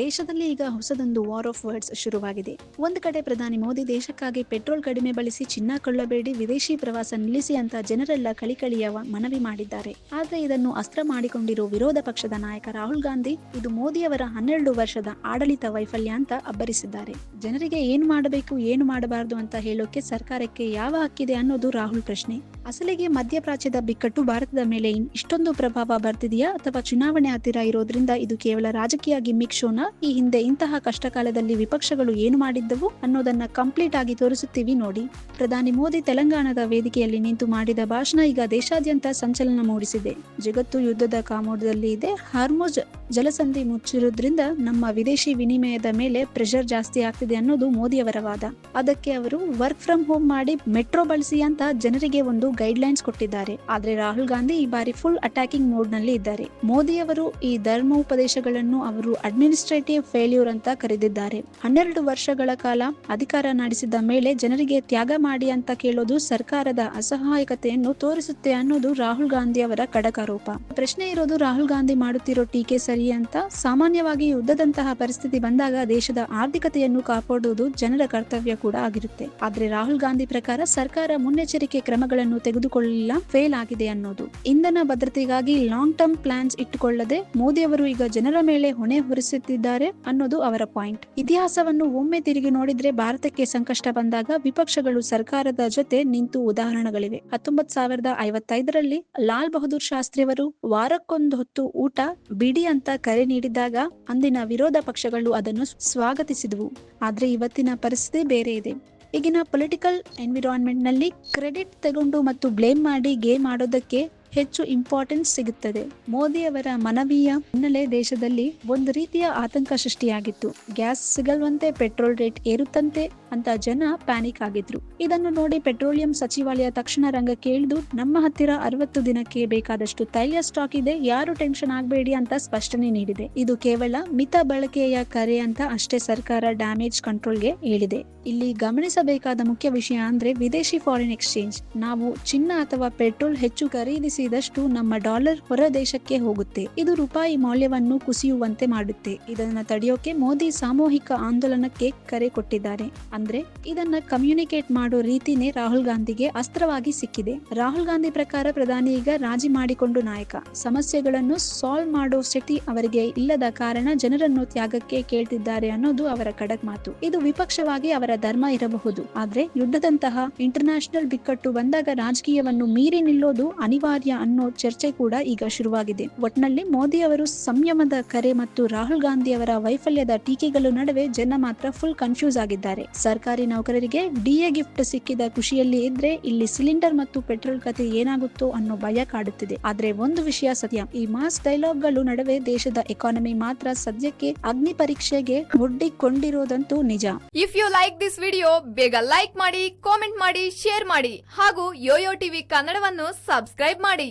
ದೇಶದಲ್ಲಿ ಈಗ ಹೊಸದೊಂದು ವಾರ್ ಆಫ್ ವರ್ಡ್ಸ್ ಶುರುವಾಗಿದೆ. ಒಂದು ಕಡೆ ಪ್ರಧಾನಿ ಮೋದಿ ದೇಶಕ್ಕಾಗಿ ಪೆಟ್ರೋಲ್ ಕಡಿಮೆ ಬಳಸಿ ಚಿನ್ನ ಕೊಳ್ಳಬೇಡಿ, ವಿದೇಶಿ ಪ್ರವಾಸ ನಿಲ್ಲಿಸಿ ಅಂತ ಜನರೆಲ್ಲ ಕಳಿಕಳಿಯ ಮನವಿ ಮಾಡಿದ್ದಾರೆ. ಆದ್ರೆ ಇದನ್ನು ಅಸ್ತ್ರ ಮಾಡಿಕೊಂಡಿರೋ ವಿರೋಧ ಪಕ್ಷದ ನಾಯಕ ರಾಹುಲ್ ಗಾಂಧಿ ಇದು ಮೋದಿಯವರ 12 ವರ್ಷದ ಆಡಳಿತ ವೈಫಲ್ಯ ಅಂತ ಅಬ್ಬರಿಸಿದ್ದಾರೆ. ಜನರಿಗೆ ಏನು ಮಾಡಬೇಕು ಏನು ಮಾಡಬಾರದು ಅಂತ ಹೇಳೋಕೆ ಸರ್ಕಾರಕ್ಕೆ ಯಾವ ಹಕ್ಕಿದೆ ಅನ್ನೋದು ರಾಹುಲ್ ಪ್ರಶ್ನೆ. ಅಸಲಿಗೆ ಮಧ್ಯಪ್ರಾಚ್ಯದ ಬಿಕ್ಕಟ್ಟು ಭಾರತದ ಮೇಲೆ ಇಷ್ಟೊಂದು ಪ್ರಭಾವ ಬರ್ತಿದೆಯಾ ಅಥವಾ ಚುನಾವಣೆ ಹತ್ತಿರ ಇರೋದ್ರಿಂದ ಇದು ಕೇವಲ ರಾಜಕೀಯ ಗಿಮ್ಮಿಕ್ ಶೋನ? ಈ ಹಿಂದೆ ಇಂತಹ ಕಷ್ಟ ಕಾಲದಲ್ಲಿ ವಿಪಕ್ಷಗಳು ಏನು ಮಾಡಿದ್ದವು ಅನ್ನೋದನ್ನ ಕಂಪ್ಲೀಟ್ ಆಗಿ ತೋರಿಸುತ್ತೀವಿ ನೋಡಿ. ಪ್ರಧಾನಿ ಮೋದಿ ತೆಲಂಗಾಣದ ವೇದಿಕೆಯಲ್ಲಿ ನಿಂತು ಮಾಡಿದ ಭಾಷಣ ಈಗ ದೇಶಾದ್ಯಂತ ಸಂಚಲನ ಮೂಡಿಸಿದೆ. ಜಗತ್ತು ಯುದ್ಧದ ಕಾಮೋಡದಲ್ಲಿ ಇದೆ, ಹಾರ್ಮುಜ್ ಜಲಸಂಧಿ ಮುಚ್ಚಿರೋದ್ರಿಂದ ನಮ್ಮ ವಿದೇಶಿ ವಿನಿಮಯದ ಮೇಲೆ ಪ್ರೆಷರ್ ಜಾಸ್ತಿ ಆಗ್ತಿದೆ ಅನ್ನೋದು ಮೋದಿಯವರ ವಾದ. ಅದಕ್ಕೆ ಅವರು ವರ್ಕ್ ಫ್ರಮ್ ಹೋಮ್ ಮಾಡಿ ಮೆಟ್ರೋ ಬಳಸಿ ಅಂತ ಜನರಿಗೆ ಒಂದು ಗೈಡ್ ಲೈನ್ಸ್ ಕೊಟ್ಟಿದ್ದಾರೆ. ಆದ್ರೆ ರಾಹುಲ್ ಗಾಂಧಿ ಈ ಬಾರಿ ಫುಲ್ ಅಟ್ಯಾಕಿಂಗ್ ಮೋಡ್ ನಲ್ಲಿ ಇದ್ದಾರೆ. ಮೋದಿಯವರು ಈ ಧರ್ಮೋಪದೇಶಗಳನ್ನು ಅವರು ಅಡ್ಮಿನಿಸ್ಟ್ರೇಟಿವ್ ಫೇಲ್ಯೂರ್ ಅಂತ ಕರೆದಿದ್ದಾರೆ. 12 ವರ್ಷಗಳ ಕಾಲ ಅಧಿಕಾರ ನಡೆಸಿದ ಮೇಲೆ ಜನರಿಗೆ ತ್ಯಾಗ ಮಾಡಿ ಅಂತ ಕೇಳೋದು ಸರ್ಕಾರದ ಅಸಹಾಯಕತೆಯನ್ನು ತೋರಿಸುತ್ತೆ ಅನ್ನೋದು ರಾಹುಲ್ ಗಾಂಧಿ ಅವರ ಖಡಕ್ ಆರೋಪ. ಪ್ರಶ್ನೆ ಇರೋದು ರಾಹುಲ್ ಗಾಂಧಿ ಮಾಡುತ್ತಿರೋ ಟೀಕೆ ಸರಿ ಅಂತ. ಸಾಮಾನ್ಯವಾಗಿ ಯುದ್ಧದಂತಹ ಪರಿಸ್ಥಿತಿ ಬಂದಾಗ ದೇಶದ ಆರ್ಥಿಕತೆಯನ್ನು ಕಾಪಾಡುವುದು ಜನರ ಕರ್ತವ್ಯ ಕೂಡ ಆಗಿರುತ್ತೆ. ಆದ್ರೆ ರಾಹುಲ್ ಗಾಂಧಿ ಪ್ರಕಾರ ಸರ್ಕಾರ ಮುನ್ನೆಚ್ಚರಿಕೆ ಕ್ರಮಗಳನ್ನು ತೆಗೆದುಕೊಳ್ಳಲಿಲ್ಲ, ಫೇಲ್ ಆಗಿದೆ ಅನ್ನೋದು. ಇಂಧನ ಭದ್ರತೆಗಾಗಿ ಲಾಂಗ್ ಟರ್ಮ್ ಪ್ಲಾನ್ಸ್ ಇಟ್ಟುಕೊಳ್ಳದೆ ಮೋದಿ ಅವರು ಈಗ ಜನರ ಮೇಲೆ ಹೊಣೆ ಹೊರಿಸುತ್ತಿದ್ದಾರೆ ಅನ್ನೋದು ಅವರ ಪಾಯಿಂಟ್. ಇತಿಹಾಸವನ್ನು ಒಮ್ಮೆ ತಿರುಗಿ ನೋಡಿದ್ರೆ ಭಾರತಕ್ಕೆ ಸಂಕಷ್ಟ ಬಂದಾಗ ವಿಪಕ್ಷಗಳು ಸರ್ಕಾರದ ಜೊತೆ ನಿಂತು ಉದಾಹರಣೆಗಳಿವೆ. 1955ರಲ್ಲಿ ಲಾಲ್ ಬಹದ್ದೂರ್ ಶಾಸ್ತ್ರಿಯವರು ವಾರಕ್ಕೊಂದು ಹೊತ್ತು ಊಟ ಬಿಡಿ ಅಂತ ಕರೆ ನೀಡಿದಾಗ ಅಂದಿನ ವಿರೋಧ ಪಕ್ಷಗಳು ಅದನ್ನು ಸ್ವಾಗತಿಸಿದವು. ಆದ್ರೆ ಇವತ್ತಿನ ಪರಿಸ್ಥಿತಿ ಬೇರೆ ಇದೆ. ಈಗಿನ ಪೊಲಿಟಿಕಲ್ ಎನ್ವಿರಾನ್ಮೆಂಟ್ ನಲ್ಲಿ ಕ್ರೆಡಿಟ್ ತಗೊಂಡು ಮತ್ತು ಬ್ಲೇಮ್ ಮಾಡಿ ಗೇಮ್ ಆಡೋದಕ್ಕೆ ಹೆಚ್ಚು ಇಂಪಾರ್ಟೆನ್ಸ್ ಸಿಗುತ್ತದೆ. ಮೋದಿ ಅವರ ಮನವಿಯ ಹಿನ್ನೆಲೆ ದೇಶದಲ್ಲಿ ಒಂದು ರೀತಿಯ ಆತಂಕ ಸೃಷ್ಟಿಯಾಗಿತ್ತು. ಗ್ಯಾಸ್ ಸಿಗಲ್ವಂತೆ, ಪೆಟ್ರೋಲ್ ರೇಟ್ ಏರುತ್ತಂತೆ ಅಂತ ಜನ ಪ್ಯಾನಿಕ್ ಆಗಿದ್ರು. ಇದನ್ನು ನೋಡಿ ಪೆಟ್ರೋಲಿಯಂ ಸಚಿವಾಲಯ ತಕ್ಷಣ ರಂಗಕ್ಕೆ ಇಳಿದು ನಮ್ಮ ಹತ್ತಿರ 60 ದಿನಕ್ಕೆ ಬೇಕಾದಷ್ಟು ತೈಲ ಸ್ಟಾಕ್ ಇದೆ, ಯಾರು ಟೆನ್ಷನ್ ಆಗಬೇಡಿ ಅಂತ ಸ್ಪಷ್ಟನೆ ನೀಡಿದೆ. ಇದು ಕೇವಲ ಮಿತ ಬಳಕೆಯ ಕರೆ ಅಂತ ಅಷ್ಟೇ ಸರ್ಕಾರ ಡ್ಯಾಮೇಜ್ ಕಂಟ್ರೋಲ್ಗೆ ಹೇಳಿದೆ. ಇಲ್ಲಿ ಗಮನಿಸಬೇಕಾದ ಮುಖ್ಯ ವಿಷಯ ಅಂದ್ರೆ ವಿದೇಶಿ ಫಾರಿನ್ ಎಕ್ಸ್ಚೇಂಜ್. ನಾವು ಚಿನ್ನ ಅಥವಾ ಪೆಟ್ರೋಲ್ ಹೆಚ್ಚು ಖರೀದಿಸಿದಷ್ಟು ನಮ್ಮ ಡಾಲರ್ ಹೊರ ದೇಶಕ್ಕೆ ಹೋಗುತ್ತೆ. ಇದು ರೂಪಾಯಿ ಮೌಲ್ಯವನ್ನು ಕುಸಿಯುವಂತೆ ಮಾಡುತ್ತೆ. ಇದನ್ನ ತಡೆಯೋಕೆ ಮೋದಿ ಸಾಮೂಹಿಕ ಆಂದೋಲನಕ್ಕೆ ಕರೆ ಕೊಟ್ಟಿದ್ದಾರೆ. ಅಂದ್ರೆ ಇದನ್ನ ಕಮ್ಯುನಿಕೇಟ್ ಮಾಡೋ ರೀತಿನೇ ರಾಹುಲ್ ಗಾಂಧಿಗೆ ಅಸ್ತ್ರವಾಗಿ ಸಿಕ್ಕಿದೆ. ರಾಹುಲ್ ಗಾಂಧಿ ಪ್ರಕಾರ ಪ್ರಧಾನಿ ಈಗ ರಾಜಿ ಮಾಡಿಕೊಂಡು ನಾಯಕ. ಸಮಸ್ಯೆಗಳನ್ನು ಸಾಲ್ವ್ ಮಾಡೋ ಶಕ್ತಿ ಅವರಿಗೆ ಇಲ್ಲದ ಕಾರಣ ಜನರನ್ನು ತ್ಯಾಗಕ್ಕೆ ಕೇಳ್ತಿದ್ದಾರೆ ಅನ್ನೋದು ಅವರ ಖಡಕ್ ಮಾತು. ಇದು ವಿಪಕ್ಷವಾಗಿ ಅವರ ಧರ್ಮ ಇರಬಹುದು, ಆದ್ರೆ ಯುದ್ಧದಂತಹ ಇಂಟರ್ನ್ಯಾಷನಲ್ ಬಿಕ್ಕಟ್ಟು ಬಂದಾಗ ರಾಜಕೀಯವನ್ನು ಮೀರಿ ನಿಲ್ಲೋದು ಅನಿವಾರ್ಯ ಅನ್ನೋ ಚರ್ಚೆ ಕೂಡ ಈಗ ಶುರುವಾಗಿದೆ. ಒಟ್ನಲ್ಲಿ ಮೋದಿ ಅವರು ಸಂಯಮದ ಕರೆ ಮತ್ತು ರಾಹುಲ್ ಗಾಂಧಿ ಅವರ ವೈಫಲ್ಯದ ಟೀಕೆಗಳ ನಡುವೆ ಜನ ಮಾತ್ರ ಫುಲ್ ಕನ್ಫ್ಯೂಸ್ ಆಗಿದ್ದಾರೆ. ಸರ್ಕಾರಿ ನೌಕರರಿಗೆ ಡಿಎ ಗಿಫ್ಟ್ ಸಿಕ್ಕಿದ ಖುಷಿಯಲ್ಲಿ ಇದ್ರೆ ಇಲ್ಲಿ ಸಿಲಿಂಡರ್ ಮತ್ತು ಪೆಟ್ರೋಲ್ ಕತೆ ಏನಾಗುತ್ತೋ ಅನ್ನೋ ಭಯ ಕಾಡುತ್ತಿದೆ. ಆದ್ರೆ ಒಂದು ವಿಷಯ ಸತ್ಯ, ಈ ಮಾಸ್ ಡೈಲಾಗ್ಗಳು ನಡುವೆ ದೇಶದ ಎಕಾನಮಿ ಮಾತ್ರ ಸದ್ಯಕ್ಕೆ ಅಗ್ನಿ ಪರೀಕ್ಷೆಗೆ ಒಡ್ಡಿಕೊಂಡಿರೋದಂತೂ ನಿಜ. If you like this video ಬೇಗ ಲೈಕ್ ಮಾಡಿ, ಕಾಮೆಂಟ್ ಮಾಡಿ, ಶೇರ್ ಮಾಡಿ ಹಾಗೂ ಯೋಯೋ ಟಿವಿ ಕನ್ನಡವನ್ನು ಸಬ್ಸ್ಕ್ರೈಬ್ ಮಾಡಿ.